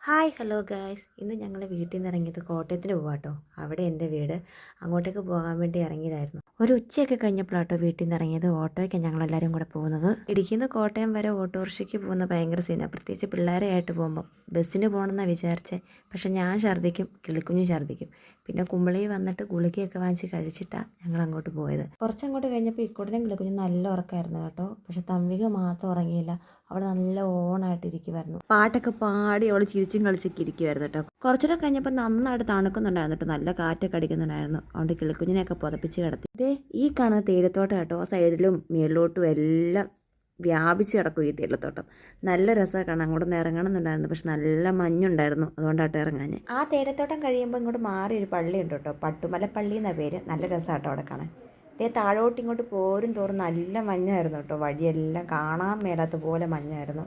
Hi hello guys, ഇന്ന് ഞങ്ങൾ വീട്ടിൽ നിന്ന് ഇറങ്ങിയത് കോട്ടയത്തിന് പോവാട്ടോ. അവിടെ എൻ്റെ വീട്. അങ്ങോട്ടേക്ക് പോകാൻ വേണ്ടി ഇറങ്ങിയതായിരുന്നു. ഒരു ഉച്ചയൊക്കെ കഴിഞ്ഞപ്പോഴാട്ടോ വീട്ടിൽ നിന്ന് ഇറങ്ങിയത്. ഓട്ടോയ്ക്ക് ഞങ്ങളെല്ലാവരും കൂടെ പോകുന്നത്. ഇടുക്കിയിൽ നിന്ന് കോട്ടയം വരെ ഓട്ടോറിക്ഷയ്ക്ക് പോകുന്ന ഭയങ്കര സീനാണ്, പ്രത്യേകിച്ച് പിള്ളേരെ ആയിട്ട് പോകുമ്പോൾ. ബസ്സിന് പോകണമെന്നാണ് വിചാരിച്ചത്, പക്ഷെ ഞാൻ ഛർദ്ദിക്കും, കിളിക്കുഞ്ഞും ഛർദ്ദിക്കും. പിന്നെ കുമ്പളി വന്നിട്ട് ഗുളികയൊക്കെ വാങ്ങിച്ച് കഴിച്ചിട്ടാണ് ഞങ്ങൾ അങ്ങോട്ട് പോയത്. കുറച്ചങ്ങോട്ട് കഴിഞ്ഞപ്പോൾ ഇക്കൂടനും കിളിക്കുഞ്ഞും നല്ല ഉറക്കമായിരുന്നു കേട്ടോ. പക്ഷെ തമ്പിക മാത്രം ഉറങ്ങിയില്ല. അവൾ നല്ല ഓണായിട്ടിരിക്കുമായിരുന്നു. പാട്ടൊക്കെ പാടി അവൾ ചിരിച്ചും കളിച്ചൊക്കെ ഇരിക്കുമായിരുന്നു കേട്ടോ. കുറച്ചുകൂടെ കഴിഞ്ഞപ്പോൾ നന്നായിട്ട് തണുക്കുന്നുണ്ടായിരുന്നു കേട്ടോ. നല്ല കാറ്റൊക്കെ അടിക്കുന്നുണ്ടായിരുന്നു. അതുകൊണ്ട് കിളിക്കുഞ്ഞിനെയൊക്കെ പുതപ്പിച്ച് കിടത്തി. ഇതേ ഈ കാണുന്ന തേയിലത്തോട്ടം കേട്ടോ. ആ സൈഡിലും മേളിലോട്ടും എല്ലാം വ്യാപിച്ച് കിടക്കും ഈ തേയിലത്തോട്ടം. നല്ല രസമാണ് കാണാൻ. അങ്ങോട്ട് നിന്ന് ഇറങ്ങണമെന്നുണ്ടായിരുന്നു, പക്ഷെ നല്ല മഞ്ഞുണ്ടായിരുന്നു. അതുകൊണ്ടാട്ടോ ഇറങ്ങാൻ. ആ തേയിലത്തോട്ടം കഴിയുമ്പോൾ ഇങ്ങോട്ട് മാറി ഒരു പള്ളിയുണ്ട് കേട്ടോ. പട്ടുമല പള്ളി എന്നാണ് പേര്. നല്ല രസമാട്ടോ അവിടെ കാണാൻ. ഇതേ താഴോട്ട് ഇങ്ങോട്ട് പോരും തോറും നല്ല മഞ്ഞായിരുന്നു കേട്ടോ. വഴിയെല്ലാം കാണാൻ മേലാത്ത പോലെ മഞ്ഞായിരുന്നു.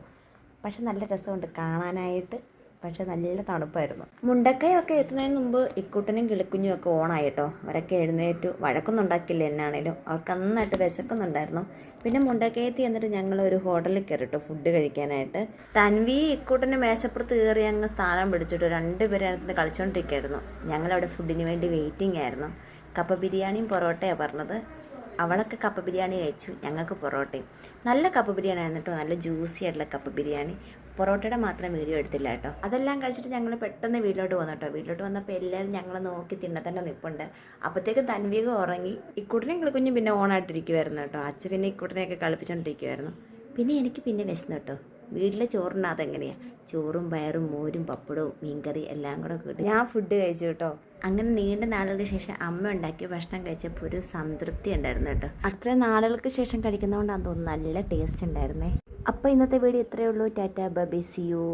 പക്ഷെ നല്ല രസമുണ്ട് കാണാനായിട്ട്. പക്ഷെ നല്ല തണുപ്പായിരുന്നു. മുണ്ടക്കയൊക്കെ എത്തുന്നതിന് മുമ്പ് ഇക്കുട്ടനും കിളിക്കുഞ്ഞും ഒക്കെ ഓണായി കേട്ടോ. അവരൊക്കെ എഴുന്നേറ്റു. വഴക്കൊന്നും ഉണ്ടാക്കില്ല എന്നാണേലും. അവർക്ക് നന്നായിട്ട് വിശക്കുന്നുണ്ടായിരുന്നു. പിന്നെ മുണ്ടക്കയത്തി എന്നിട്ട് ഞങ്ങൾ ഒരു ഹോട്ടലിൽ കയറിട്ടോ ഫുഡ് കഴിക്കാനായിട്ട്. തൻവി ഇക്കൂട്ടന് മേശപ്പുറത്ത് കയറി അങ്ങ് സ്ഥാനം പിടിച്ചിട്ട് രണ്ടുപേരും അടുത്ത് കളിച്ചുകൊണ്ടിരിക്കുകയായിരുന്നു. ഞങ്ങളവിടെ ഫുഡിന് വേണ്ടി വെയിറ്റിംഗ് ആയിരുന്നു. കപ്പ ബിരിയാണിയും പൊറോട്ടയാണ് പറഞ്ഞത്. അവളൊക്കെ കപ്പ ബിരിയാണി കഴിച്ചു, ഞങ്ങൾക്ക് പൊറോട്ടയും. നല്ല കപ്പ ബിരിയാണി ആയിരുന്നു കേട്ടോ. നല്ല ജ്യൂസി ആയിട്ടുള്ള കപ്പ ബിരിയാണി. പൊറോട്ടയുടെ മാത്രം വീഡിയോ എടുത്തില്ല കേട്ടോ. അതെല്ലാം കഴിച്ചിട്ട് ഞങ്ങൾ പെട്ടെന്ന് വീട്ടിലോട്ട് വന്നു കേട്ടോ. വീട്ടിലോട്ട് വന്നപ്പോൾ എല്ലാവരും ഞങ്ങൾ നോക്കി തിണ്ണത്തന്നെ നിൽപ്പുണ്ട്. അപ്പോഴത്തേക്ക് തൻവീകം ഉറങ്ങി. ഇക്കൂട്ടനെയും കിളിക്കുഞ്ഞും പിന്നെ ഓണായിട്ടിരിക്കുമായിരുന്നു കേട്ടോ. അച്ഛൻ പിന്നെ ഇക്കൂട്ടനെയൊക്കെ കളിപ്പിച്ചുകൊണ്ടിരിക്കുമായിരുന്നു. പിന്നെ എനിക്ക് പിന്നെ വിശന്നു കേട്ടോ. വീട്ടിലെ ചോറിനകത്ത് എങ്ങനെയാണ് ചോറും പയറും മോരും പപ്പടവും മീൻകറി എല്ലാം കൂടെ കൂട്ടി ഞാൻ ഫുഡ് കഴിച്ചു കേട്ടോ. അങ്ങനെ നീണ്ട നാളുകൾക്ക് ശേഷം അമ്മ ഉണ്ടാക്കിയ ഭക്ഷണം കഴിച്ചപ്പോൾ ഒരു സംതൃപ്തി ഉണ്ടായിരുന്നു കേട്ടോ. അത്ര നാളുകൾക്ക് ശേഷം കഴിക്കുന്നതുകൊണ്ടാണ് തോന്നുന്നു നല്ല ടേസ്റ്റ് ഉണ്ടായിരുന്നേ. അപ്പോൾ ഇന്നത്തെ വീഡിയോ ഇത്രയേ ഉള്ളൂ. Tata bye bye, see U.